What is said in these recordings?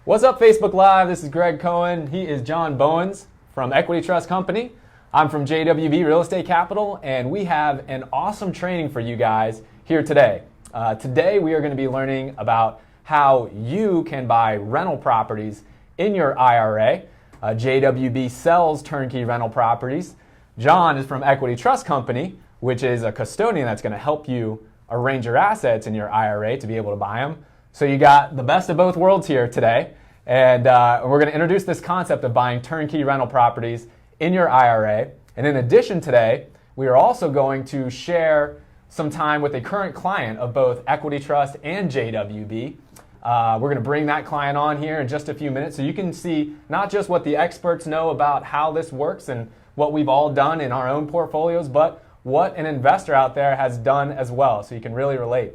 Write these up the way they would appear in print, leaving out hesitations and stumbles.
What's up, Facebook Live? This is Greg Cohen. He is John Bowens from Equity Trust Company. I'm from JWB Real Estate Capital, and we have an awesome training for you guys here today. Today, we are going to be learning about how you can buy rental properties in your IRA. JWB sells turnkey rental properties. John is from Equity Trust Company, which is a custodian that's going to help you arrange your assets in your IRA to be able to buy them. So you got the best of both worlds here today, and we're going to introduce this concept of buying turnkey rental properties in your IRA. And in addition today, we are also going to share some time with a current client of both Equity Trust and JWB. We're going to bring that client on here in just a few minutes so you can see not just what the experts know about how this works and what we've all done in our own portfolios, but what an investor out there has done as well, so you can really relate.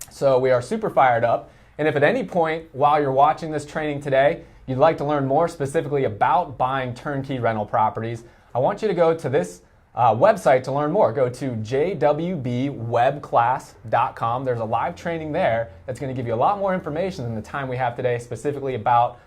So we are super fired up, and if at any point while you're watching this training today, you'd like to learn more specifically about buying turnkey rental properties, I want you to go to this website to learn more. Go to jwbwebclass.com. There's a live training there that's going to give you a lot more information than the time we have today specifically about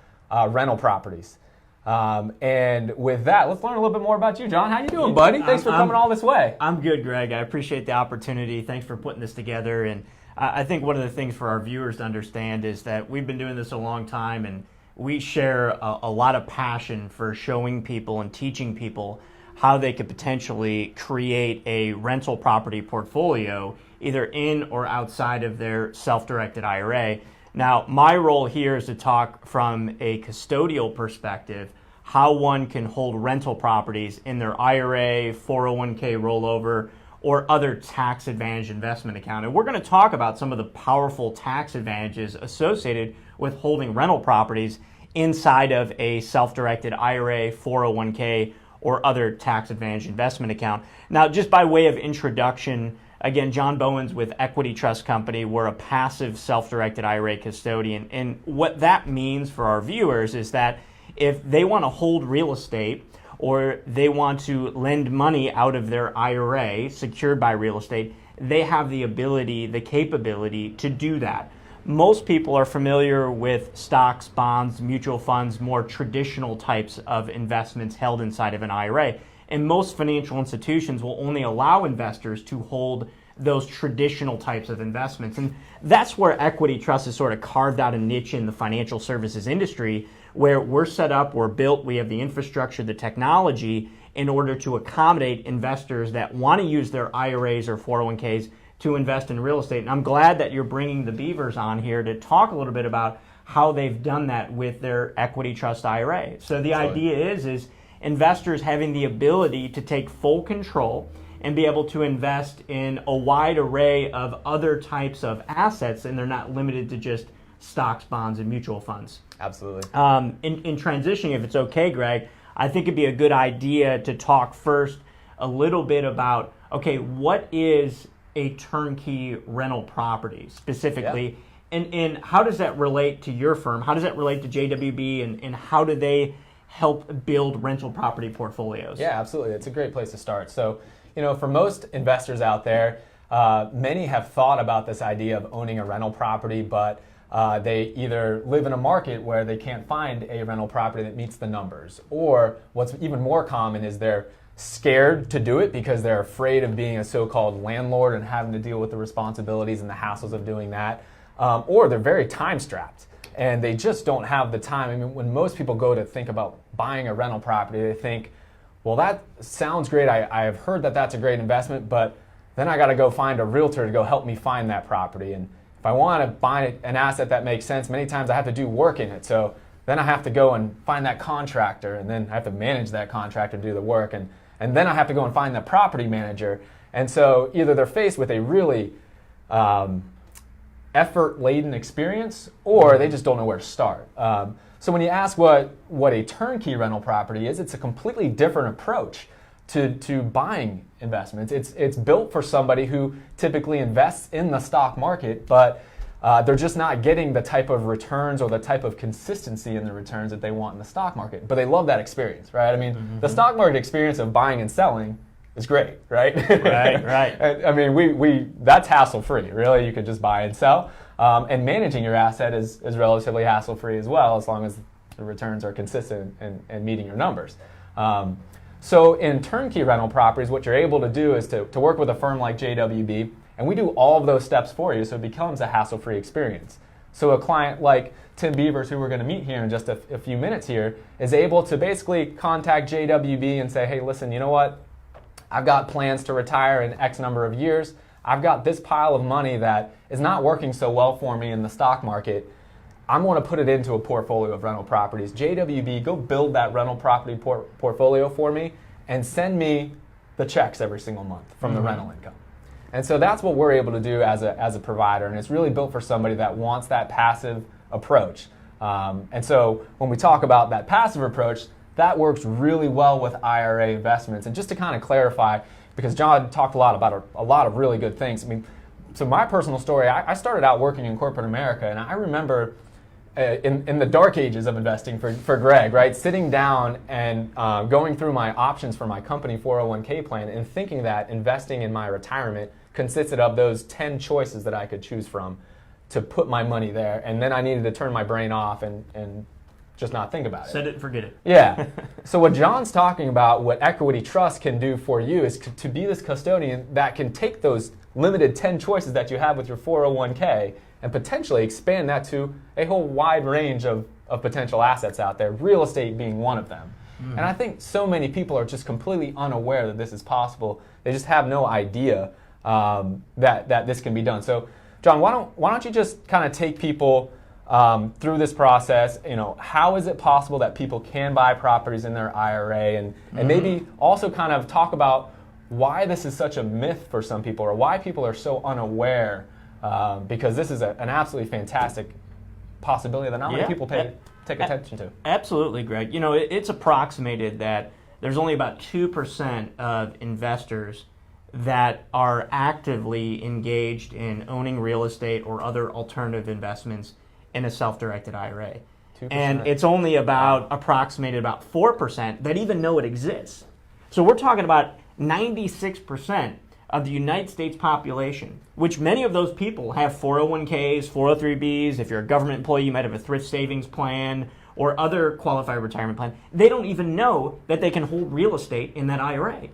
rental properties. And with that, let's learn a little bit more about you, John. How you doing, buddy? Thanks for coming all this way. I'm good, Greg. I appreciate the opportunity. Thanks for putting this together. And I think one of the things for our viewers to understand is that we've been doing this a long time, and we share a lot of passion for showing people and teaching people how they could potentially create a rental property portfolio either in or outside of their self-directed IRA. Now, my role here is to talk from a custodial perspective, how one can hold rental properties in their IRA, 401k rollover, or other tax advantage investment account. And we're going to talk about some of the powerful tax advantages associated with holding rental properties inside of a self-directed IRA, 401k, or other tax advantage investment account. Now, just by way of introduction, again, John Bowens with Equity Trust Company. We're a passive self-directed IRA custodian. And what that means for our viewers is that if they want to hold real estate or they want to lend money out of their IRA secured by real estate, they have the ability, the capability to do that. Most people are familiar with stocks, bonds, mutual funds, more traditional types of investments held inside of an IRA. And most financial institutions will only allow investors to hold those traditional types of investments. And that's where Equity Trust has sort of carved out a niche in the financial services industry, where we're set up, we're built, we have the infrastructure, the technology in order to accommodate investors that want to use their IRAs or 401ks to invest in real estate. And I'm glad that you're bringing the Beevers on here to talk a little bit about how they've done that with their Equity Trust IRA. So the idea is investors having the ability to take full control and be able to invest in a wide array of other types of assets, and they're not limited to just stocks, bonds, and mutual funds. Absolutely. In transitioning, if it's okay, Greg, I think it'd be a good idea to talk first a little bit about, okay, what is a turnkey rental property specifically, and how does that relate to your firm? How does that relate to JWB, and how do they help build rental property portfolios? Yeah, absolutely. It's a great place to start. So, for most investors out there, many have thought about this idea of owning a rental property, but they either live in a market where they can't find a rental property that meets the numbers, or what's even more common is they're scared to do it because they're afraid of being a so-called landlord and having to deal with the responsibilities and the hassles of doing that, or they're very time-strapped and they just don't have the time. I mean, when most people go to think about buying a rental property, they think, well, that sounds great. I have heard that that's a great investment, but then I got to go find a realtor to go help me find that property. And if I want to buy an asset that makes sense, many times I have to do work in it. So then I have to go and find that contractor, and then I have to manage that contractor, do the work, and then I have to go and find the property manager. And so either they're faced with a really effort-laden experience, or they just don't know where to start. So when you ask what a turnkey rental property is, it's a completely different approach to buying investments. It's built for somebody who typically invests in the stock market, but they're just not getting the type of returns or the type of consistency in the returns that they want in the stock market. But they love that experience, right? I mean, the stock market experience of buying and selling is great, right? Right. I mean, we that's hassle-free, really. You could just buy and sell. And managing your asset is relatively hassle-free as well, as long as the returns are consistent and meeting your numbers. So in turnkey rental properties, what you're able to do is to work with a firm like JWB, and we do all of those steps for you, so it becomes a hassle-free experience. So a client like Tim Beevers, who we're going to meet here in just a few minutes here, is able to basically contact JWB and say, hey, listen, you know what? I've got plans to retire in X number of years. I've got this pile of money that is not working so well for me in the stock market. I'm going to put it into a portfolio of rental properties. JWB, go build that rental property portfolio for me and send me the checks every single month from the rental income. And so that's what we're able to do as a provider, and it's really built for somebody that wants that passive approach. And so when we talk about that passive approach, that works really well with IRA investments. And just to kind of clarify, because John talked a lot about a lot of really good things. I mean, so my personal story, I started out working in corporate America, and I remember in the dark ages of investing for Greg, right, sitting down and going through my options for my company 401k plan and thinking that investing in my retirement consisted of those 10 choices that I could choose from to put my money there, and then I needed to turn my brain off and just not think about it. Set it and forget it. Yeah. So what John's talking about, what Equity Trust can do for you is to be this custodian that can take those limited 10 choices that you have with your 401k and potentially expand that to a whole wide range of potential assets out there, real estate being one of them. And I think so many people are just completely unaware that this is possible. They just have no idea that this can be done. So John, why don't you just kind of take people through this process? You know, how is it possible that people can buy properties in their IRA, and maybe also kind of talk about why this is such a myth for some people, or why people are so unaware, because this is an absolutely fantastic possibility that not many people take attention to. Absolutely, Greg. You know, it's approximated that there's only about 2% of investors that are actively engaged in owning real estate or other alternative investments in a self-directed IRA. 2%. And it's only approximated about 4% that even know it exists. So we're talking about 96% of the United States population, which many of those people have 401ks, 403bs. If you're a government employee, you might have a thrift savings plan or other qualified retirement plan. They don't even know that they can hold real estate in that IRA.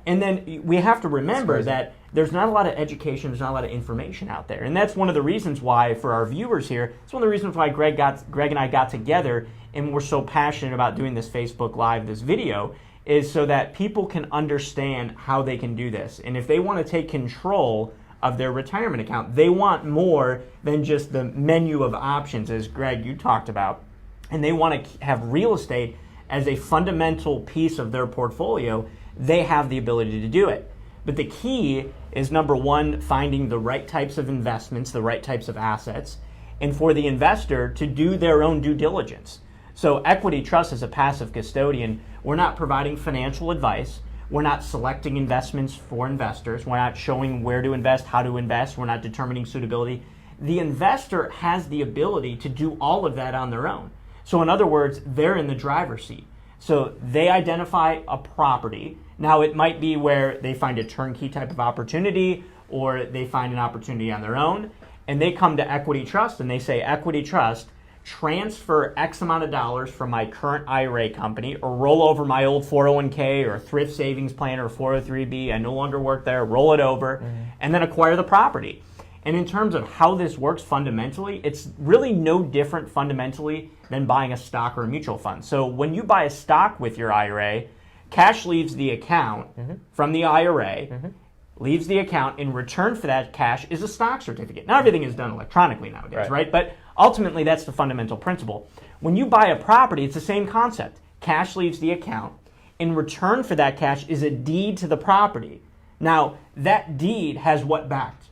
And then we have to remember that there's not a lot of education, there's not a lot of information out there. And that's one of the reasons why, for our viewers here, it's one of the reasons why Greg and I got together and we're so passionate about doing this Facebook Live, this video, is so that people can understand how they can do this. And if they want to take control of their retirement account, they want more than just the menu of options, as Greg, you talked about. And they want to have real estate as a fundamental piece of their portfolio. They have the ability to do it. But the key is, number one, finding the right types of investments, the right types of assets, and for the investor to do their own due diligence. So Equity Trust as a passive custodian, we're not providing financial advice. We're not selecting investments for investors. We're not showing where to invest, how to invest. We're not determining suitability. The investor has the ability to do all of that on their own. So in other words, they're in the driver's seat. So they identify a property. Now it might be where they find a turnkey type of opportunity, or they find an opportunity on their own, and they come to Equity Trust and they say, Equity Trust, transfer X amount of dollars from my current IRA company, or roll over my old 401k or thrift savings plan or 403b, I no longer work there, roll it over, and then acquire the property. And in terms of how this works fundamentally, it's really no different fundamentally than buying a stock or a mutual fund. So when you buy a stock with your IRA, cash leaves the account from the IRA, leaves the account. In return for that cash is a stock certificate. Now everything is done electronically nowadays, right? But ultimately that's the fundamental principle. When you buy a property, it's the same concept. Cash leaves the account. In return for that cash is a deed to the property. Now that deed has what backed?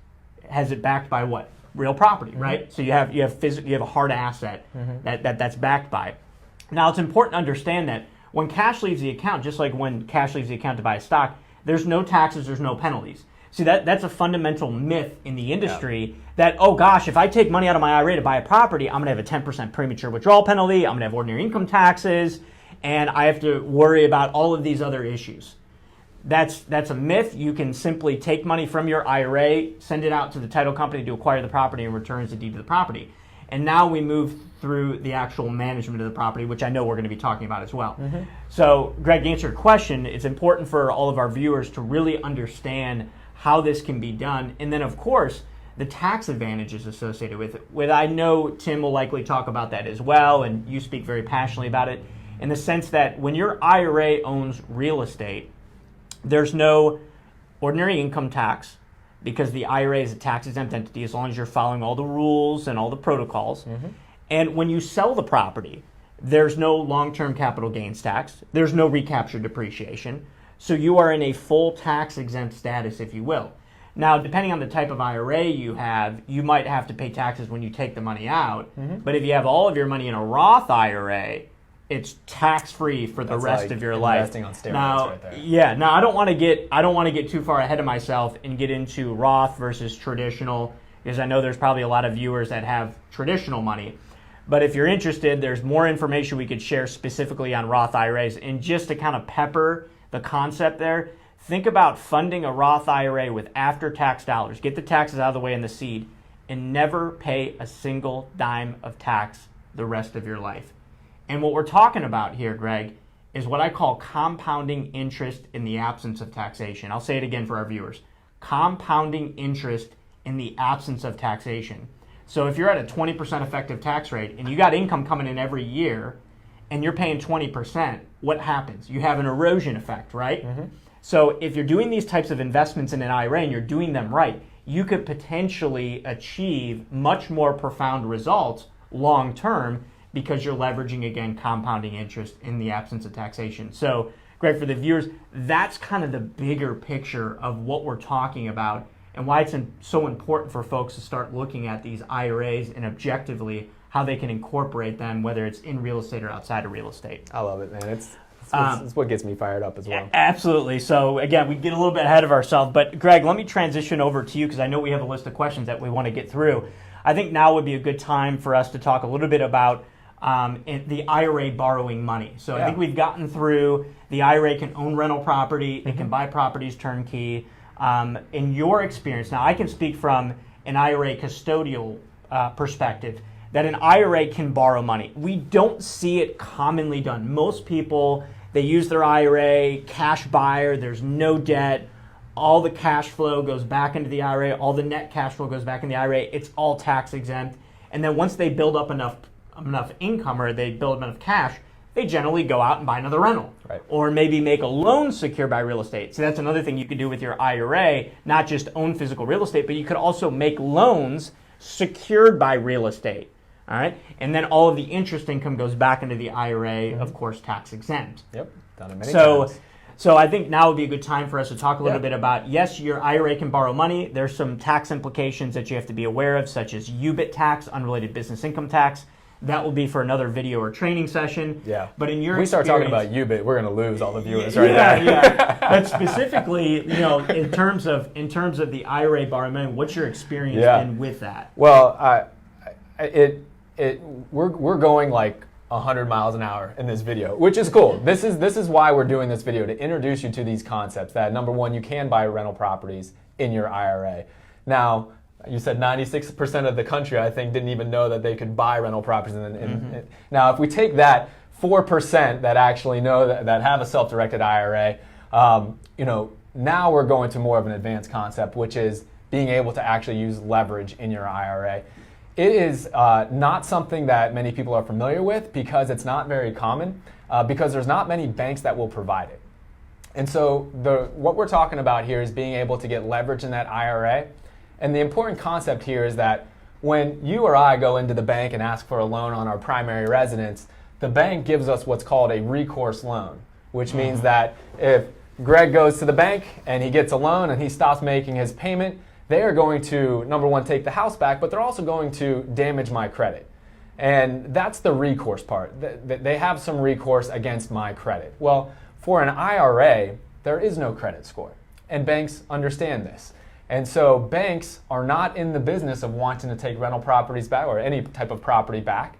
Has it backed by what? Real property, right? So you have a hard asset that's backed by. Now it's important to understand that when cash leaves the account, just like when cash leaves the account to buy a stock, there's no taxes, there's no penalties. See, that's a fundamental myth in the industry that, oh gosh, if I take money out of my IRA to buy a property, I'm going to have a 10% premature withdrawal penalty, I'm going to have ordinary income taxes, and I have to worry about all of these other issues. That's a myth. You can simply take money from your IRA, send it out to the title company to acquire the property, and returns the deed to the property. And now we move through the actual management of the property, which I know we're going to be talking about as well. So, Greg, to answer your question, it's important for all of our viewers to really understand how this can be done. And then, of course, the tax advantages associated with it. I know Tim will likely talk about that as well, and you speak very passionately about it, in the sense that when your IRA owns real estate, there's no ordinary income tax because the IRA is a tax-exempt entity as long as you're following all the rules and all the protocols. And when you sell the property, there's no long-term capital gains tax. There's no recapture depreciation. So you are in a full tax-exempt status, if you will. Now, depending on the type of IRA you have, you might have to pay taxes when you take the money out. But if you have all of your money in a Roth IRA, it's tax-free for the rest of your life. Investing on steroids now, right there. Yeah. Now, I don't want to get too far ahead of myself and get into Roth versus traditional, because I know there's probably a lot of viewers that have traditional money. But if you're interested, there's more information we could share specifically on Roth IRAs. And just to kind of pepper the concept there, think about funding a Roth IRA with after-tax dollars. Get the taxes out of the way in the seed and never pay a single dime of tax the rest of your life. And what we're talking about here, Greg, is what I call compounding interest in the absence of taxation. I'll say it again for our viewers. Compounding interest in the absence of taxation. So if you're at a 20% effective tax rate and you got income coming in every year and you're paying 20%, what happens? You have an erosion effect, right? So if you're doing these types of investments in an IRA and you're doing them right, you could potentially achieve much more profound results long term because you're leveraging, again, compounding interest in the absence of taxation. So, Greg, for the viewers, that's kind of the bigger picture of what we're talking about and why it's so important for folks to start looking at these IRAs and objectively how they can incorporate them, whether it's in real estate or outside of real estate. I love it, man. It's what gets me fired up as well. Absolutely. So, again, we get a little bit ahead of ourselves. But, Greg, let me transition over to you because I know we have a list of questions that we want to get through. I think now would be a good time for us to talk a little bit about the IRA borrowing money. So I think we've gotten through the IRA can own rental property, it can buy properties turnkey. In your experience, now I can speak from an IRA custodial perspective, that an IRA can borrow money. We don't see it commonly done. Most people, they use their IRA, cash buyer, there's no debt, all the cash flow goes back into the IRA, all the net cash flow goes back in the IRA, it's all tax exempt. And then once they build up enough income or they build up enough cash, they generally go out and buy another rental. Right. Or maybe make a loan secured by real estate. So that's another thing you could do with your IRA, not just own physical real estate, but you could also make loans secured by real estate. All right. And then all of the interest income goes back into the IRA, of course, tax exempt. Yep. Done it many times. So I think now would be a good time for us to talk a little bit about, yes, your IRA can borrow money. There's some tax implications that you have to be aware of, such as UBIT tax, unrelated business income tax. That will be for another video or training session. Yeah. But in your we start talking about UBIT, we're going to lose all the viewers right there. Yeah. But specifically, in terms of the IRA borrowing money, what's your experience been with that? Well, we're going like 100 miles an hour in this video, which is cool. This is why we're doing this video, to introduce you to these concepts that, number one, you can buy rental properties in your IRA. Now, you said 96% of the country, I think, didn't even know that they could buy rental properties. Now, if we take that 4% that actually know that have a self-directed IRA, now we're going to more of an advanced concept, which is being able to actually use leverage in your IRA. It is not something that many people are familiar with because it's not very common, because there's not many banks that will provide it. And so what we're talking about here is being able to get leverage in that IRA. And the important concept here is that when you or I go into the bank and ask for a loan on our primary residence, the bank gives us what's called a recourse loan, which means that if Greg goes to the bank and he gets a loan and he stops making his payment, they are going to, number one, take the house back, but they're also going to damage my credit. And that's the recourse part. They have some recourse against my credit. Well, for an IRA, there is no credit score, and banks understand this. And so banks are not in the business of wanting to take rental properties back or any type of property back.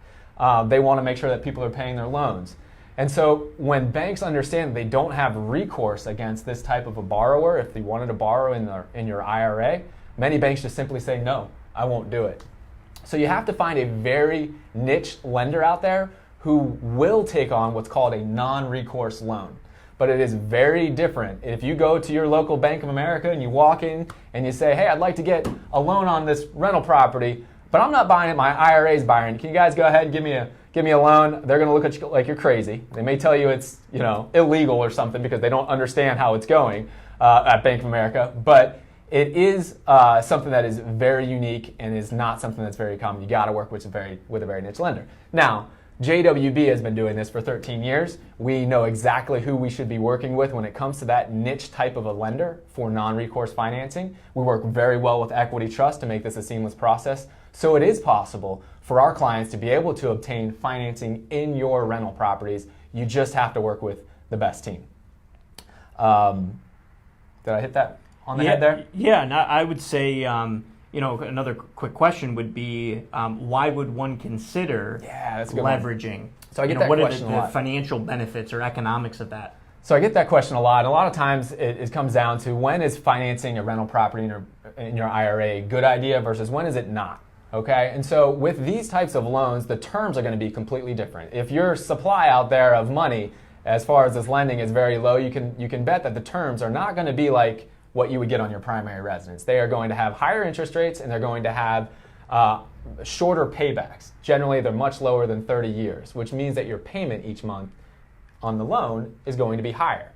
They want to make sure that people are paying their loans. And so when banks understand they don't have recourse against this type of a borrower, if they wanted to borrow in your IRA, many banks just simply say, no, I won't do it. So you have to find a very niche lender out there who will take on what's called a non-recourse loan. But it is very different. If you go to your local Bank of America and you walk in and you say, hey, I'd like to get a loan on this rental property, but I'm not buying it, my IRA's buying it. Can you guys go ahead and give me a loan? They're going to look at you like you're crazy. They may tell you it's illegal or something because they don't understand how it's going at Bank of America. But it is something that is very unique and is not something that's very common. You got to work with a very niche lender. Now, JWB has been doing this for 13 years. We know exactly who we should be working with when it comes to that niche type of a lender for non-recourse financing. We work very well with Equity Trust to make this a seamless process. So it is possible for our clients to be able to obtain financing in your rental properties. You just have to work with the best team. Did I hit that on the head there? Yeah, and I would say, another quick question would be, why would one consider that's a good leveraging? One. So I get that question a lot. What are the financial benefits or economics of that? So I get that question a lot. And a lot of times it comes down to when is financing a rental property in your IRA a good idea versus when is it not? Okay, and so with these types of loans, the terms are going to be completely different. If your supply out there of money, as far as this lending, is very low, you can bet that the terms are not going to be like what you would get on your primary residence. They are going to have higher interest rates and they're going to have shorter paybacks. Generally, they're much lower than 30 years, which means that your payment each month on the loan is going to be higher.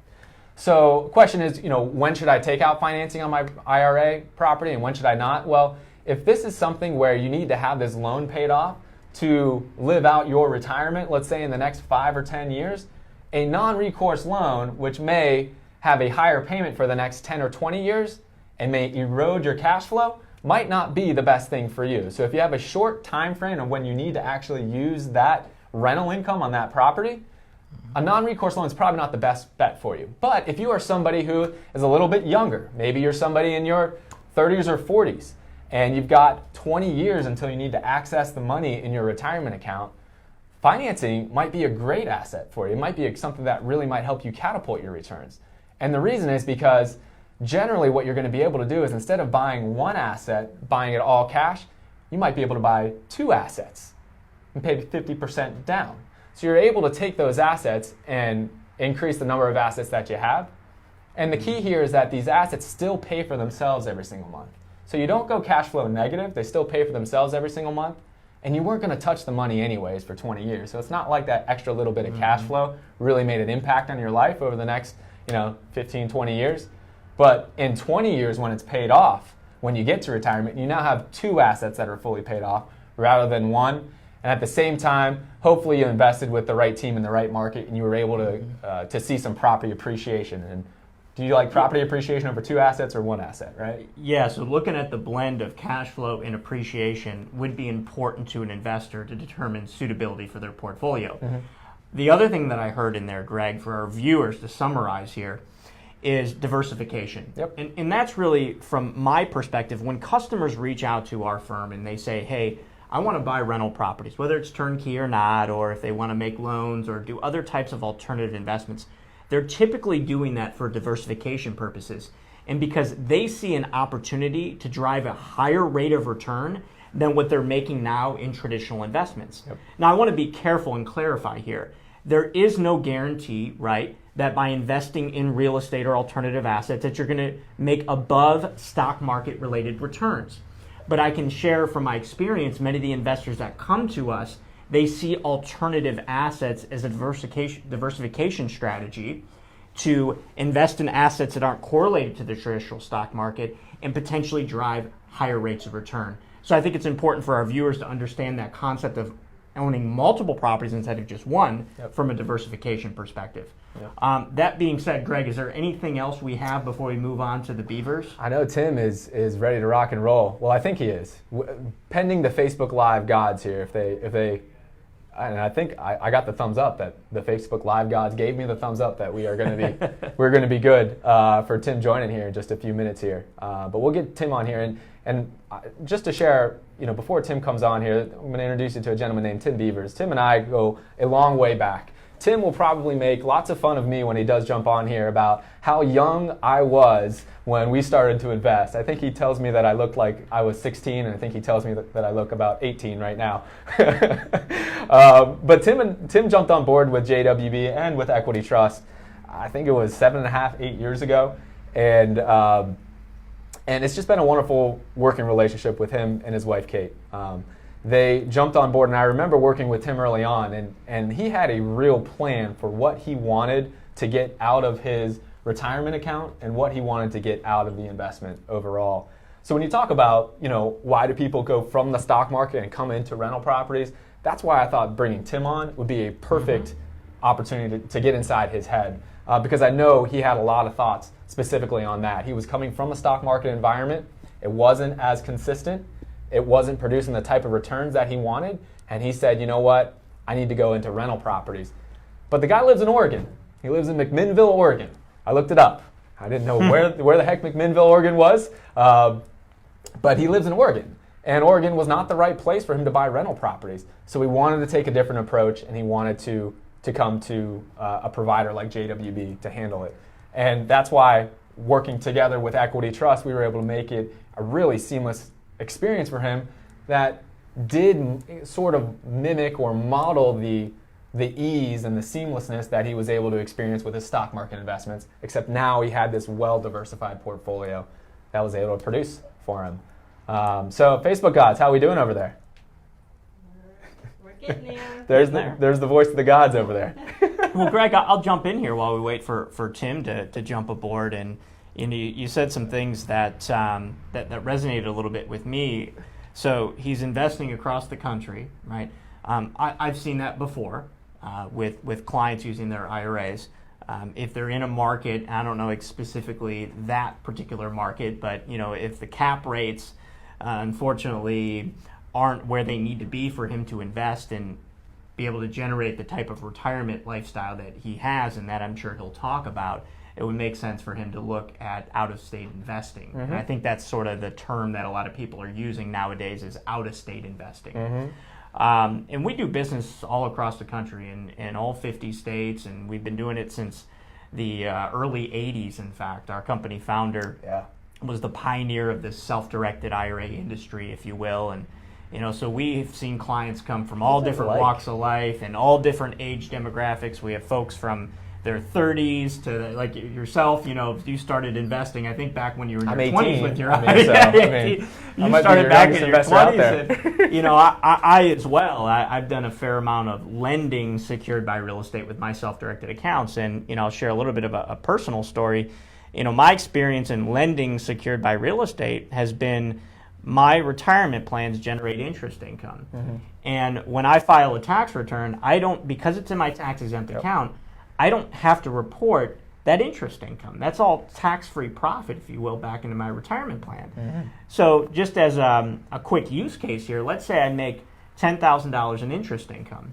So the question is, when should I take out financing on my IRA property and when should I not? Well, if this is something where you need to have this loan paid off to live out your retirement, let's say in the next 5 or 10 years, a non-recourse loan, which may have a higher payment for the next 10 or 20 years and may erode your cash flow, might not be the best thing for you. So if you have a short time frame of when you need to actually use that rental income on that property, a non-recourse loan is probably not the best bet for you. But if you are somebody who is a little bit younger, maybe you're somebody in your 30s or 40s, and you've got 20 years until you need to access the money in your retirement account, financing might be a great asset for you. It might be something that really might help you catapult your returns. And the reason is because generally what you're going to be able to do is instead of buying one asset, buying it all cash, you might be able to buy 2 assets and pay 50% down. So you're able to take those assets and increase the number of assets that you have. And the key here is that these assets still pay for themselves every single month. So you don't go cash flow negative, they still pay for themselves every single month, and you weren't going to touch the money anyways for 20 years. So it's not like that extra little bit of cash flow really made an impact on your life over the next 15, 20 years. But in 20 years when it's paid off, when you get to retirement, you now have 2 assets that are fully paid off rather than 1. And at the same time, hopefully you invested with the right team in the right market and you were able to see some property appreciation. And do you like property appreciation over 2 assets or 1 asset, right? Yeah, so looking at the blend of cash flow and appreciation would be important to an investor to determine suitability for their portfolio. Mm-hmm. The other thing that I heard in there, Greg, for our viewers to summarize here, is diversification. Yep. And that's really, from my perspective, when customers reach out to our firm and they say, hey, I want to buy rental properties, whether it's turnkey or not, or if they want to make loans or do other types of alternative investments, they're typically doing that for diversification purposes. And because they see an opportunity to drive a higher rate of return than what they're making now in traditional investments. Yep. Now, I want to be careful and clarify here. There is no guarantee, right, that by investing in real estate or alternative assets that you're going to make above stock market related returns. But I can share from my experience, many of the investors that come to us, they see alternative assets as a diversification strategy to invest in assets that aren't correlated to the traditional stock market and potentially drive higher rates of return. So I think it's important for our viewers to understand that concept of owning multiple properties instead of just one. Yep. From a diversification perspective. Yep. That being said, Greg, is there anything else we have before we move on to the Beevers? I know Tim is ready to rock and roll. Well, I think he is. Pending the Facebook Live gods here, if they, and I think I got the thumbs up that the Facebook Live gods gave me the thumbs up that we're going to be good for Tim joining here in just a few minutes here. But we'll get Tim on here and just to share, before Tim comes on here, I'm going to introduce you to a gentleman named Tim Beevers. Tim and I go a long way back. Tim will probably make lots of fun of me when he does jump on here about how young I was when we started to invest. I think he tells me that I looked like I was 16, and I think he tells me that I look about 18 right now. But Tim jumped on board with JWB and with Equity Trust, I think it was 7.5, 8 years ago. And it's just been a wonderful working relationship with him and his wife, Kate. They jumped on board, and I remember working with Tim early on, and he had a real plan for what he wanted to get out of his retirement account and what he wanted to get out of the investment overall. So when you talk about, why do people go from the stock market and come into rental properties, that's why I thought bringing Tim on would be a perfect opportunity to get inside his head, because I know he had a lot of thoughts specifically on that. He was coming from a stock market environment. It wasn't as consistent. It wasn't producing the type of returns that he wanted. And he said, you know what? I need to go into rental properties. But the guy lives in Oregon. He lives in McMinnville, Oregon. I looked it up. I didn't know where the heck McMinnville, Oregon was. But he lives in Oregon. And Oregon was not the right place for him to buy rental properties. So he wanted to take a different approach, and he wanted to come to a provider like JWB to handle it. And that's why, working together with Equity Trust, we were able to make it a really seamless experience for him that did sort of mimic or model the ease and the seamlessness that he was able to experience with his stock market investments, except now he had this well-diversified portfolio that was able to produce for him. So Facebook gods, how are we doing over there? We're getting there. There's the voice of the gods over there. Well, Greg, I'll jump in here while we wait for Tim to jump aboard. And you said some things that resonated a little bit with me. So he's investing across the country, right? I've seen that before with clients using their IRAs. If they're in a market, I don't know specifically that particular market, but if the cap rates unfortunately aren't where they need to be for him to invest and be able to generate the type of retirement lifestyle that he has and that I'm sure he'll talk about, it would make sense for him to look at out-of-state investing. And I think that's sort of the term that a lot of people are using nowadays, is out-of-state investing. And we do business all across the country in all 50 states, and we've been doing it since the early 80s, in fact. Our company founder was the pioneer of this self-directed IRA industry, if you will. And so we've seen clients come from all different walks of life and all different age demographics. We have folks from their 30s to like yourself. You started investing, I think, back when you were in your 20s with your IRA. You started back in your 20s. And, I as well. I've done a fair amount of lending secured by real estate with my self-directed accounts. And, I'll share a little bit of a personal story. My experience in lending secured by real estate has been my retirement plans generate interest income. And when I file a tax return, because it's in my tax-exempt account, I don't have to report that interest income. That's all tax-free profit, if you will, back into my retirement plan. So just as a quick use case here, let's say I make $10,000 in interest income,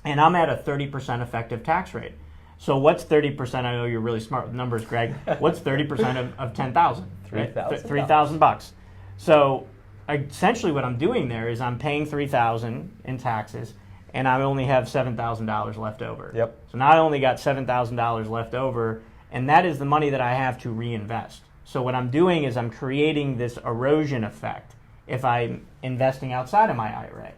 and I'm at a 30% effective tax rate. So what's 30%? I know you're really smart with numbers, Greg. What's 30% of 10,000? $3,000. So essentially what I'm doing there is I'm paying $3,000 in taxes, and I only have $7,000 left over. So now I only got $7,000 left over, and that is the money that I have to reinvest. So what I'm doing is I'm creating this erosion effect if I'm investing outside of my IRA.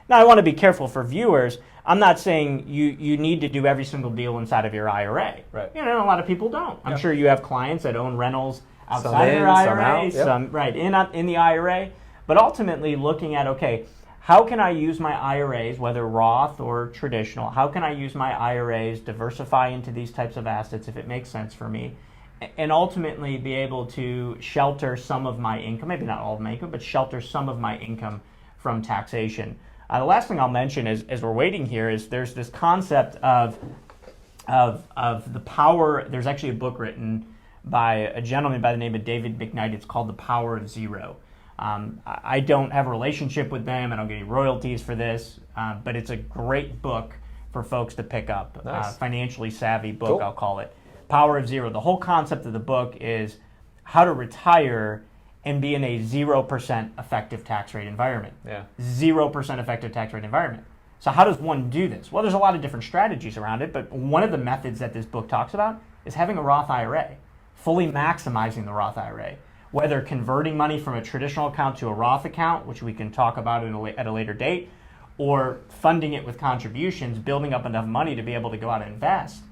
Now I want to be careful for viewers. I'm not saying you need to do every single deal inside of your IRA. A lot of people don't. I'm sure you have clients that own rentals outside of their IRA, some in the IRA. But ultimately looking at, okay, how can I use my IRAs, whether Roth or traditional, how can I use my IRAs, diversify into these types of assets if it makes sense for me, and ultimately be able to shelter some of my income, maybe not all of my income, but shelter some of my income from taxation. The last thing I'll mention as we're waiting here is there's this concept of the power. There's actually a book written by a gentleman by the name of David McKnight. It's called The Power of Zero. I don't have a relationship with them. I don't get any royalties for this, but it's a great book for folks to pick up. Nice. Financially savvy book, I'll call it. Power of Zero. The whole concept of the book is how to retire and be in a 0% effective tax rate environment. 0% effective tax rate environment. So how does one do this? Well, there's a lot of different strategies around it, but one of the methods that this book talks about is having a Roth IRA, fully maximizing the Roth IRA, whether converting money from a traditional account to a Roth account, which we can talk about at a later date, or funding it with contributions, building up enough money to be able to go out and invest.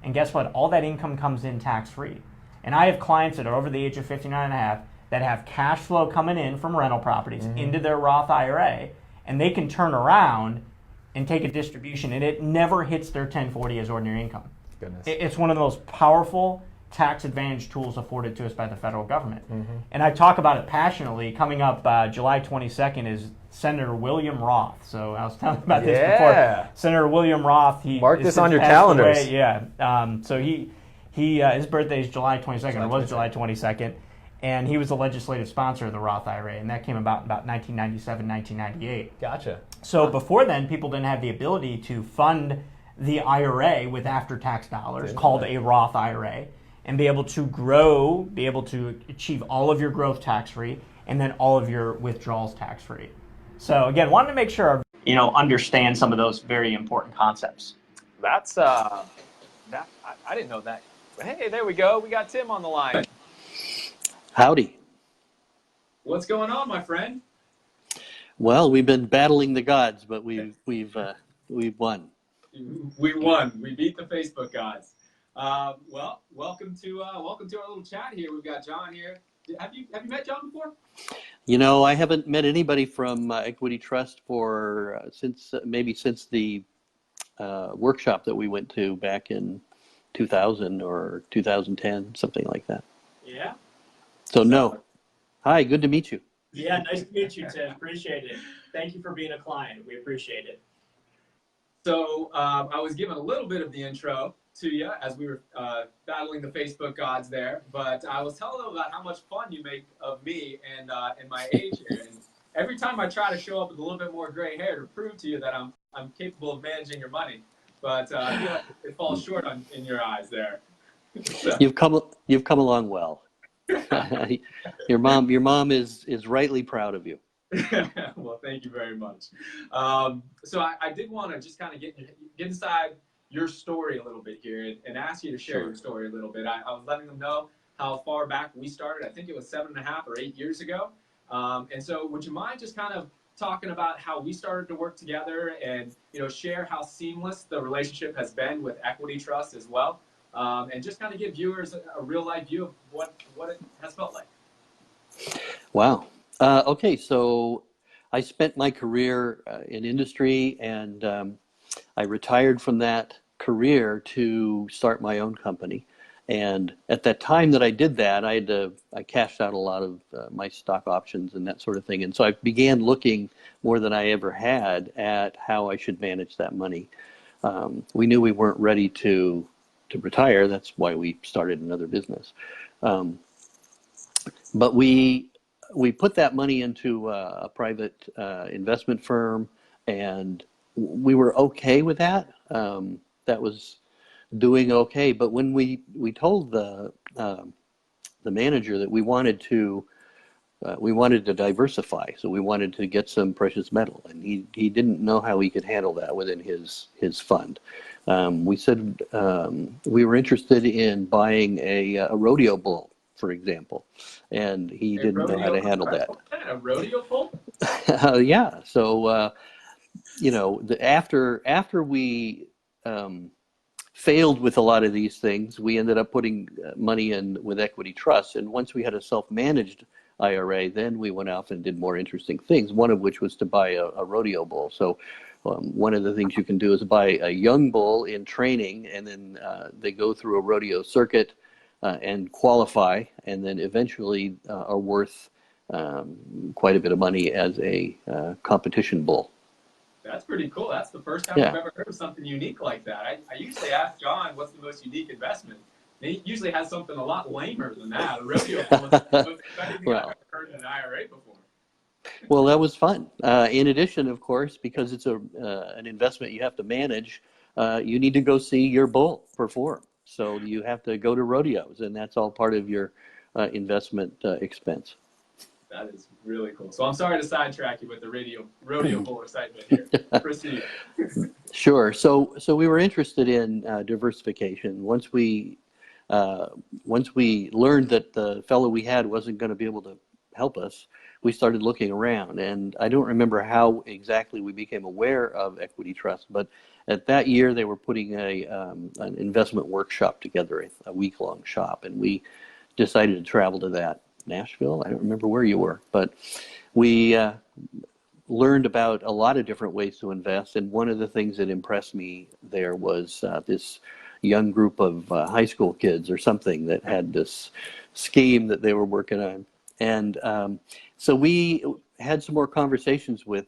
And guess what? All that income comes in tax-free. And I have clients that are over the age of 59 and a half that have cash flow coming in from rental properties into their Roth IRA, and they can turn around and take a distribution, and it never hits their 1040 as ordinary income. Goodness. It's one of the most powerful tax advantage tools afforded to us by the federal government. And I talk about it passionately. Coming up July 22nd is Senator William Roth. So I was telling about this before. Senator William Roth. Mark this on your calendars. Away. Yeah. So he his birthday is July 22nd, or was July 22nd. And he was the legislative sponsor of the Roth IRA, and that came about 1997, 1998. Gotcha. So before then, people didn't have the ability to fund the IRA with after-tax dollars, called a Roth IRA, and be able to grow, be able to achieve all of your growth tax-free, and then all of your withdrawals tax-free. So again, wanted to make sure understand some of those very important concepts. That's I didn't know that. Hey, there we go. We got Tim on the line. Howdy. What's going on, my friend? Well, we've been battling the gods, but we've won. We won. We beat the Facebook gods. Well, welcome to our little chat here. We've got John here. Have you met John before? I haven't met anybody from Equity Trust for since the workshop that we went to back in 2000 or 2010, something like that. Yeah. So no. Hi, good to meet you. Yeah, nice to meet you, Tim. Appreciate it. Thank you for being a client. We appreciate it. So I was giving a little bit of the intro to you as we were battling the Facebook gods there, but I was telling them about how much fun you make of me and my age here. And every time I try to show up with a little bit more gray hair to prove to you that I'm capable of managing your money, but I feel like it falls short in your eyes there. So. You've come along well. Your mom is rightly proud of you. Well, thank you very much. So I did want to just kind of get inside your story a little bit here and ask you to share your story a little bit. I was letting them know how far back we started. I think it was 7.5 or 8 years ago. And so would you mind just kind of talking about how we started to work together and share how seamless the relationship has been with Equity Trust as well? And just kind of give viewers a real life view of what it has felt like. Wow. Okay, so I spent my career in industry, and I retired from that career to start my own company. And at that time that I did that, I cashed out a lot of my stock options and that sort of thing. And so I began looking more than I ever had at how I should manage that money. We knew we weren't ready to retire. That's why we started another business. But we put that money into a private investment firm, and we were okay with that. That was doing okay. But when we told the manager that we wanted to diversify, so we wanted to get some precious metal, and he didn't know how he could handle that within his fund. We said we were interested in buying a rodeo bull, for example, and he didn't know how to handle that. A rodeo bull? Yeah. So after we failed with a lot of these things, we ended up putting money in with Equity Trust, and once we had a self-managed IRA, then we went off and did more interesting things, one of which was to buy a rodeo bull. So one of the things you can do is buy a young bull in training, and then they go through a rodeo circuit and qualify, and then eventually are worth quite a bit of money as a competition bull. That's pretty cool. That's the first time I've ever heard of something unique like that. I usually ask John what's the most unique investment. He usually has something a lot lamer than that. A rodeo bull is the most exciting thing I've ever heard in an IRA before. Well, that was fun. In addition, of course, because it's an investment you have to manage, you need to go see your bull perform. So you have to go to rodeos, and that's all part of your investment expense. That is really cool. So I'm sorry to sidetrack you with the rodeo bull excitement here. Proceed. Sure. So we were interested in diversification. Once we learned that the fellow we had wasn't going to be able to help us, we started looking around. And I don't remember how exactly we became aware of Equity Trust, but at that year they were putting an investment workshop together, a week-long shop, and we decided to travel to that. Nashville? I don't remember where you were, but we learned about a lot of different ways to invest. And one of the things that impressed me there was this young group of high school kids or something that had this scheme that they were working on. And so we had some more conversations with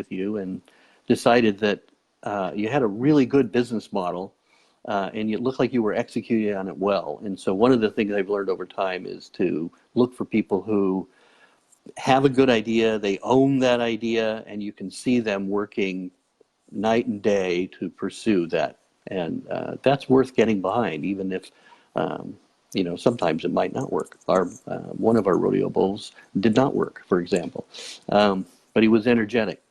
you and decided that you had a really good business model. And it looked like you were executing on it well. And so one of the things I've learned over time is to look for people who have a good idea, they own that idea, and you can see them working night and day to pursue that. And that's worth getting behind, even if, sometimes it might not work. One of our rodeo bulls did not work, for example, but he was energetic.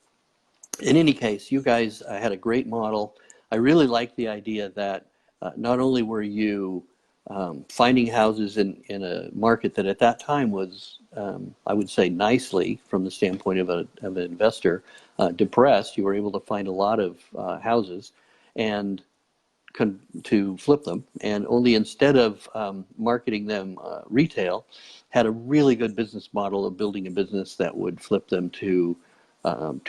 In any case, you guys had a great model. I really liked the idea that not only were you finding houses in a market that at that time was, I would say nicely from the standpoint of an investor, depressed. You were able to find a lot of houses and to flip them, and only instead of marketing them retail, had a really good business model of building a business that would flip them to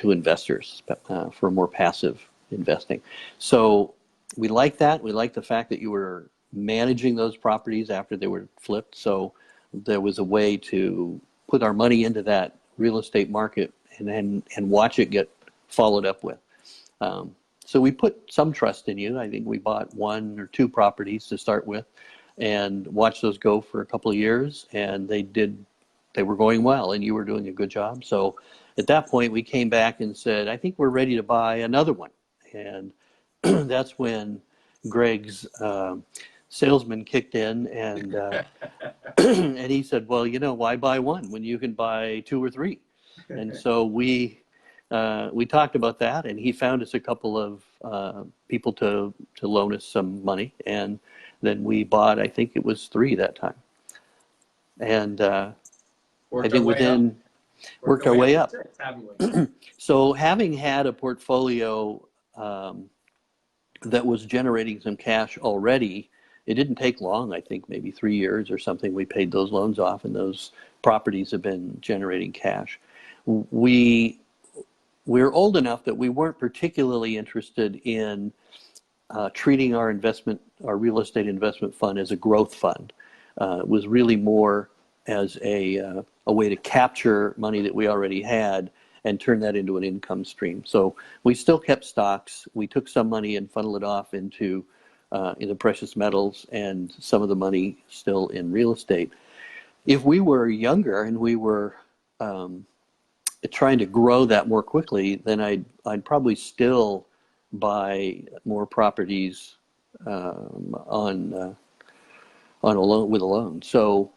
investors for more passive investing. So we like that. We like the fact that you were managing those properties after they were flipped. So there was a way to put our money into that real estate market and watch it get followed up with. So we put some trust in you. I think we bought 1 or 2 properties to start with and watched those go for a couple of years, and they were going well, and you were doing a good job. So at that point, we came back and said, I think we're ready to buy another one. And that's when Greg's salesman kicked in, and and he said, well, why buy one when you can buy 2 or 3? And so we talked about that, and he found us a couple of people to loan us some money, and then we bought, I think it was 3 that time. And I think worked our way up. So having had a portfolio that was generating some cash already, it didn't take long. I think maybe 3 years or something. We paid those loans off, and those properties have been generating cash. We're old enough that we weren't particularly interested in treating our real estate investment fund as a growth fund. It was really more as a way to capture money that we already had and turn that into an income stream. So we still kept stocks. We took some money and funneled it off into precious metals, and some of the money still in real estate. If we were younger and we were trying to grow that more quickly, then I'd probably still buy more properties on a loan with a loan. So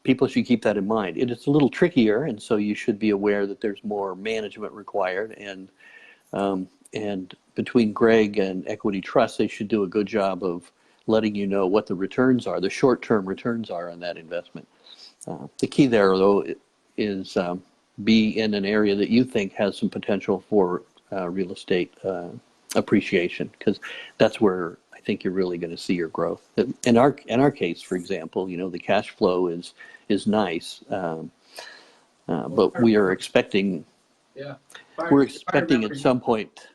people should keep that in mind. It's a little trickier, and so you should be aware that there's more management required. And between Greg and Equity Trust, they should do a good job of letting you know what the returns are, the short-term returns are on that investment. The key there, though, is be in an area that you think has some potential for real estate appreciation, because that's where I think you're really going to see your growth. In our case, for example, the cash flow is nice, but we are expecting. Yeah, we're expecting at some point.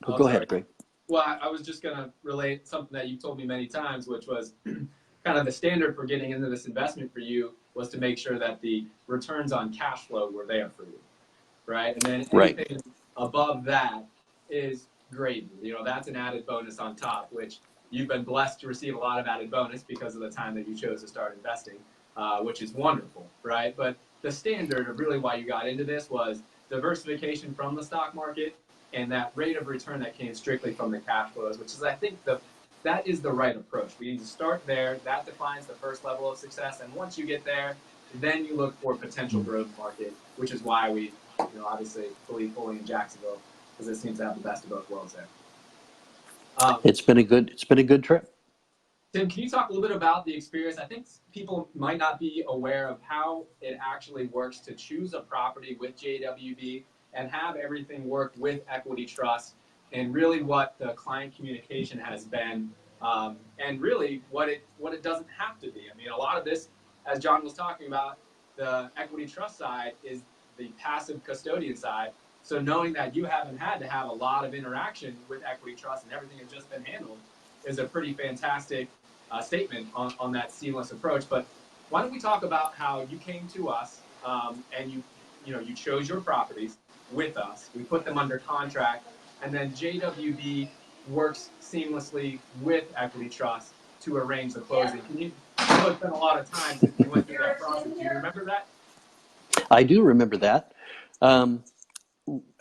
Oh, go ahead, Greg. Well, I was just going to relate something that you told me many times, which was kind of the standard for getting into this investment for you was to make sure that the returns on cash flow were there for you, right? And then anything above that is gravy. That's an added bonus on top, which you've been blessed to receive a lot of added bonus because of the time that you chose to start investing, which is wonderful, right? But the standard of really why you got into this was diversification from the stock market and that rate of return that came strictly from the cash flows, which is, I think, that is the right approach. We need to start there. That defines the first level of success. And once you get there, then you look for potential growth market, which is why we, obviously believe fully in Jacksonville, because it seems to have the best of both worlds there. It's been a good trip. Tim, can you talk a little bit about the experience? I think people might not be aware of how it actually works to choose a property with JWB and have everything work with Equity Trust, and really what the client communication has been, and really what it doesn't have to be. I mean, a lot of this, as John was talking about, the Equity Trust side is the passive custodian side. So knowing that you haven't had to have a lot of interaction with Equity Trust and everything has just been handled is a pretty fantastic statement on that seamless approach. But why don't we talk about how you came to us, and you chose your properties with us. We put them under contract, and then JWB works seamlessly with Equity Trust to arrange the closing. I know it's been a lot of time since you went through that process. Do you remember that? I do remember that.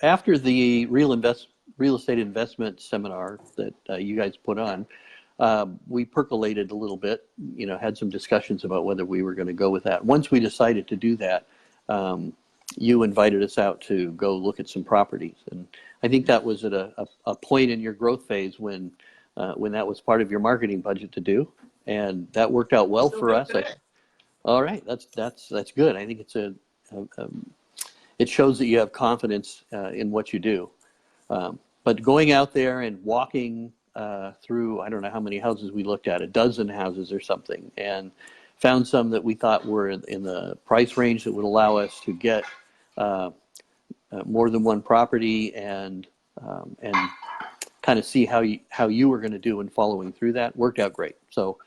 After the real estate investment seminar that you guys put on, we percolated a little bit, had some discussions about whether we were going to go with that. Once we decided to do that, you invited us out to go look at some properties. And I think that was at a point in your growth phase when that was part of your marketing budget to do. And that worked out well for us. All right, that's good. I think it shows that you have confidence in what you do. But going out there and walking through, I don't know how many houses we looked at, a dozen houses or something, and found some that we thought were in the price range that would allow us to get more than one property, and kind of see how you were going to do in following through that. Worked out great. So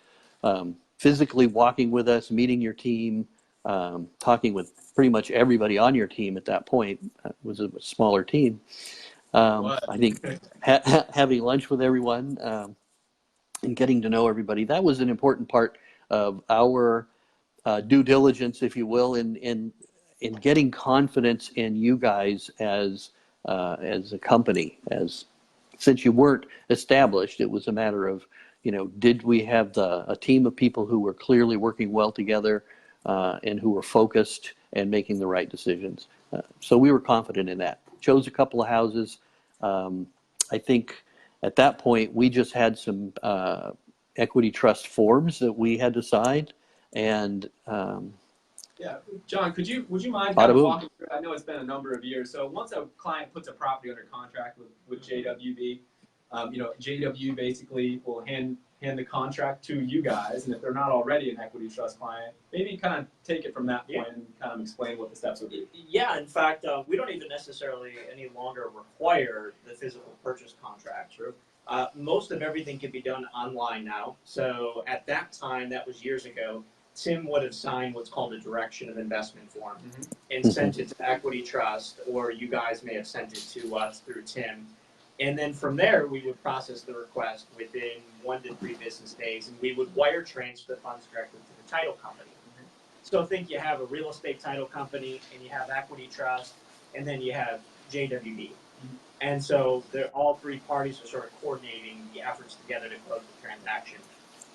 physically walking with us, meeting your team, talking with pretty much everybody on your team at that point. Was a smaller team. I think having lunch with everyone and getting to know everybody, that was an important part of our due diligence, if you will, in getting confidence in you guys as a company. Since you weren't established, it was a matter of, did we have a team of people who were clearly working well together and who were focused and making the right decisions. So we were confident in that. Chose a couple of houses. I think at that point we just had some Equity Trust forms that we had to sign, and yeah, John, would you mind kind of walking through? I know it's been a number of years. So once a client puts a property under contract with JWB, JW basically will hand the contract to you guys, and if they're not already an Equity Trust client, maybe kind of take it from that point and kind of explain what the steps would be. Yeah, in fact, we don't even necessarily any longer require the physical purchase contract. True. Most of everything can be done online now. So at that time, that was years ago, Tim would have signed what's called a direction of investment form and sent it to Equity Trust, or you guys may have sent it to us through Tim. And then from there, we would process the request within 1 to 3 business days, and we would wire transfer the funds directly to the title company. So think you have a real estate title company, and you have Equity Trust, and then you have JWB. And so all 3 parties are sort of coordinating the efforts together to close the transaction.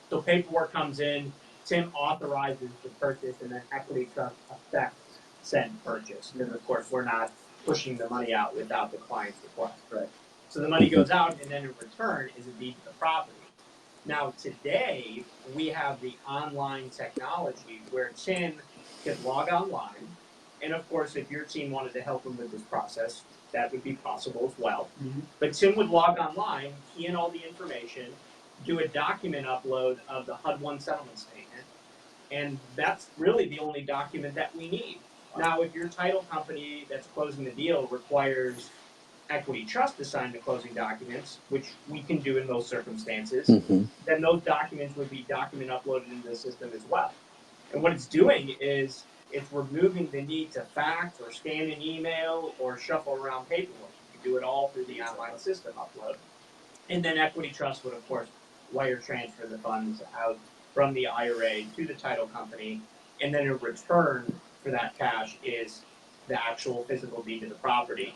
So paperwork comes in, Tim authorizes the purchase, and then Equity Trust affects said purchase. And of course, we're not pushing the money out without the client's request. Right. So the money goes out, and then in return is a deed to the property. Now today, we have the online technology where Tim can log online, and of course, if your team wanted to help him with this process, that would be possible as well. But Tim would log online, key in all the information, do a document upload of the HUD-1 settlement statement, and that's really the only document that we need. Now, if your title company that's closing the deal requires Equity Trust to sign the closing documents, which we can do in those circumstances, then those documents would be document uploaded into the system as well. And what it's doing is it's removing the need to fax or scan an email or shuffle around paperwork. You can do it all through the online system upload. And then Equity Trust would, of course, wire transfer the funds out from the IRA to the title company, and then in return for that cash is the actual physical deed to the property.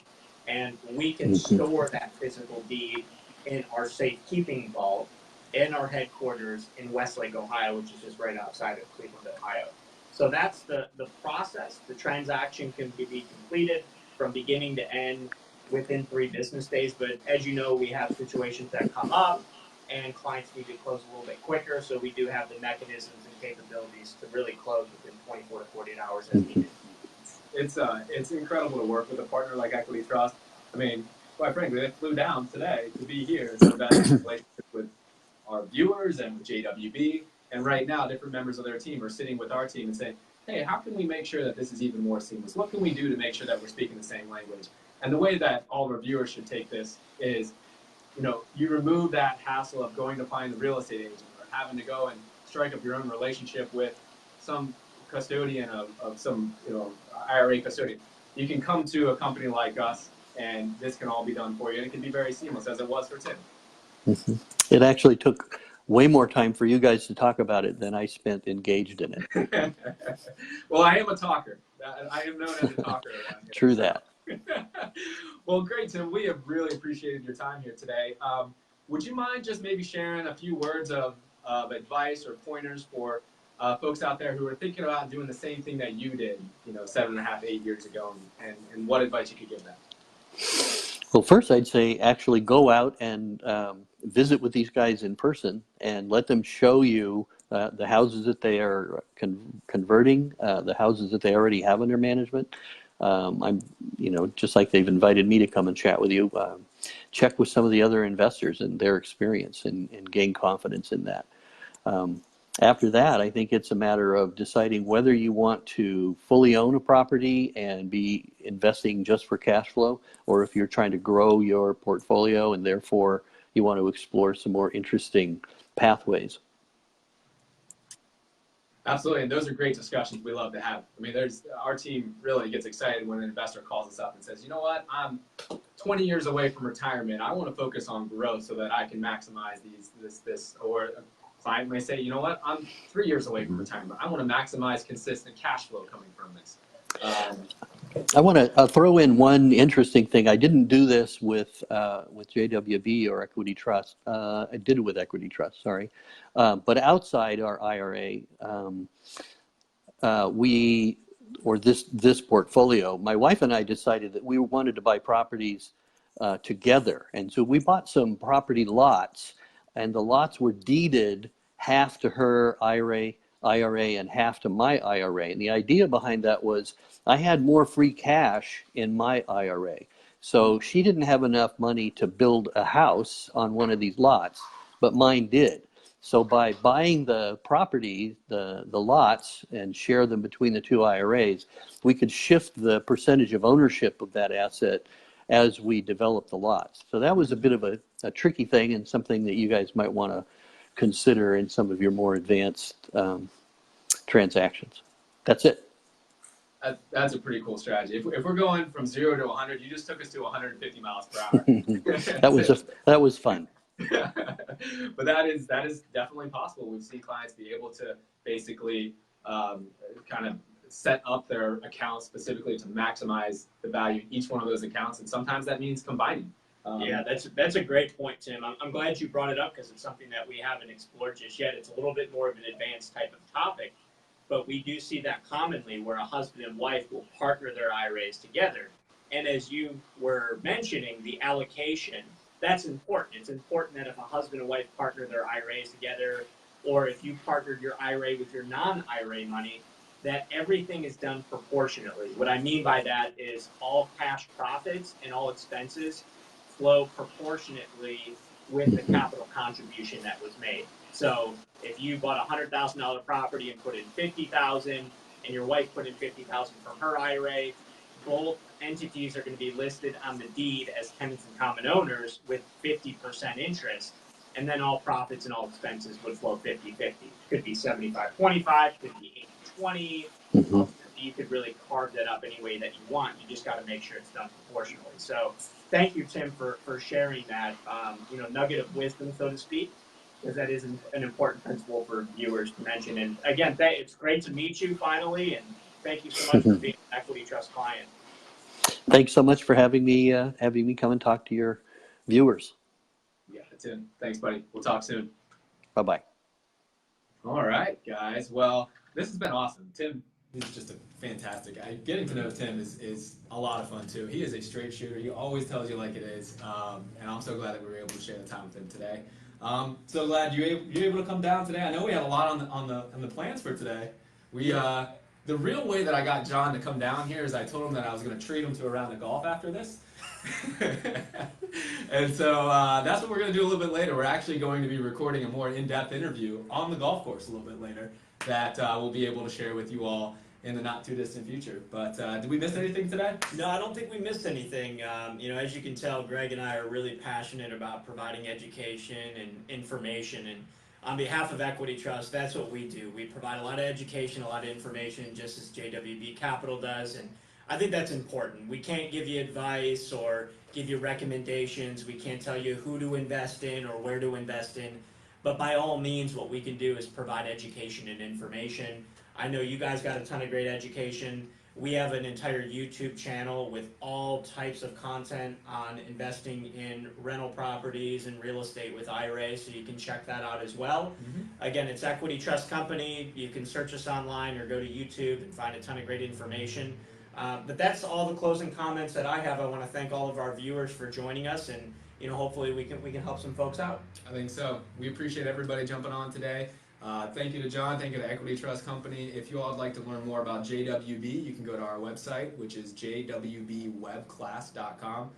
And we can store that physical deed in our safekeeping vault in our headquarters in Westlake, Ohio, which is just right outside of Cleveland, Ohio. So that's the process. The transaction can be completed from beginning to end within 3 business days. But as you know, we have situations that come up and clients need to close a little bit quicker. So we do have the mechanisms and capabilities to really close within 24 to 48 hours as needed. It's incredible to work with a partner like Equity Trust. I mean, quite frankly, they flew down today to be here to invest in relationship with our viewers and with JWB. And right now, different members of their team are sitting with our team and saying, hey, how can we make sure that this is even more seamless? What can we do to make sure that we're speaking the same language? And the way that all of our viewers should take this is, you remove that hassle of going to find the real estate agent or having to go and strike up your own relationship with some custodian of some IRA custodian. You can come to a company like us, and this can all be done for you, and it can be very seamless, as it was for Tim. It actually took way more time for you guys to talk about it than I spent engaged in it. Well, I am a talker. I am known as a talker around here. True that. Well, great, Tim. We have really appreciated your time here today. Would you mind just maybe sharing a few words of advice or pointers for folks out there who are thinking about doing the same thing that you did, 7.5, 8 years ago, and what advice you could give them? Well, first I'd say actually go out and visit with these guys in person and let them show you the houses that they are converting, the houses that they already have under management. I'm, just like they've invited me to come and chat with you, check with some of the other investors and their experience and gain confidence in that. After that, I think it's a matter of deciding whether you want to fully own a property and be investing just for cash flow, or if you're trying to grow your portfolio and therefore you want to explore some more interesting pathways. Absolutely, and those are great discussions we love to have. I mean, our team really gets excited when an investor calls us up and says, you know what, I'm 20 years away from retirement. I want to focus on growth so that I can maximize this. Or a client may say, you know what, I'm 3 years away from retirement. I want to maximize consistent cash flow coming from this. I want to throw in one interesting thing. I didn't do this with JWB or Equity Trust. I did it with Equity Trust, sorry. But outside our IRA, this portfolio, my wife and I decided that we wanted to buy properties together. And so we bought some property lots, and the lots were deeded half to her IRA and half to my IRA. And the idea behind that was I had more free cash in my IRA. So she didn't have enough money to build a house on one of these lots, but mine did. So by buying the property, the lots, and share them between the two IRAs, we could shift the percentage of ownership of that asset as we develop the lots. So that was a bit of a tricky thing, and something that you guys might want to consider in some of your more advanced transactions. That's it. That's a pretty cool strategy. If we're going from 0 to 100, you just took us to 150 miles per hour. That was fun. But that is definitely possible. We've seen clients be able to basically kind of set up their accounts specifically to maximize the value in each one of those accounts, and sometimes that means combining. Yeah, that's a great point, Tim. I'm glad you brought it up because it's something that we haven't explored just yet. It's a little bit more of an advanced type of topic, but we do see that commonly where a husband and wife will partner their IRAs together. And as you were mentioning, the allocation, that's important. It's important that if a husband and wife partner their IRAs together, or if you partnered your IRA with your non-IRA money, that everything is done proportionately. What I mean by that is all cash profits and all expenses flow proportionately with the capital contribution that was made. So if you bought a $100,000 property and put in $50,000, and your wife put in $50,000 from her IRA, both entities are going to be listed on the deed as tenants and common owners with 50% interest, and then all profits and all expenses would flow 50-50. Could be 75-25, could be 80-20. You could really carve that up any way that you want. You just got to make sure it's done proportionally. So thank you, Tim, for sharing that nugget of wisdom, so to speak, because that is an important principle for viewers to mention. And again, it's great to meet you finally, and thank you so much for being an Equity Trust client. Thanks so much for having me come and talk to your viewers. Yeah, that's it. Thanks, buddy. We'll talk soon. Bye-bye. All right, guys. Well, This has been awesome. Tim is just a fantastic guy. Getting to know Tim is a lot of fun too. He is a straight shooter. He always tells you like it is, and I'm so glad that we were able to share the time with him today. So glad you're able to come down today. I know we had a lot on the plans for today. We the real way that I got John to come down here is I told him that I was going to treat him to a round of golf after this. And so that's what we're going to do a little bit later. We're actually going to be recording a more in-depth interview on the golf course a little bit later that we'll be able to share with you all in the not too distant future. But did we miss anything today? No, I don't think we missed anything. As you can tell, Greg and I are really passionate about providing education and information. And on behalf of Equity Trust, that's what we do. We provide a lot of education, a lot of information, just as JWB Capital does. And I think that's important. We can't give you advice or give you recommendations. We can't tell you who to invest in or where to invest in. But by all means, what we can do is provide education and information. I know you guys got a ton of great education. We have an entire YouTube channel with all types of content on investing in rental properties and real estate with IRA, so you can check that out as well. Again, it's Equity Trust Company. You can search us online or go to YouTube and find a ton of great information. But that's all the closing comments that I have. I want to thank all of our viewers for joining us, and hopefully we can help some folks out. I think so. We appreciate everybody jumping on today. Thank you to John. Thank you to Equity Trust Company. If you all would like to learn more about JWB, you can go to our website, which is jwbwebclass.com.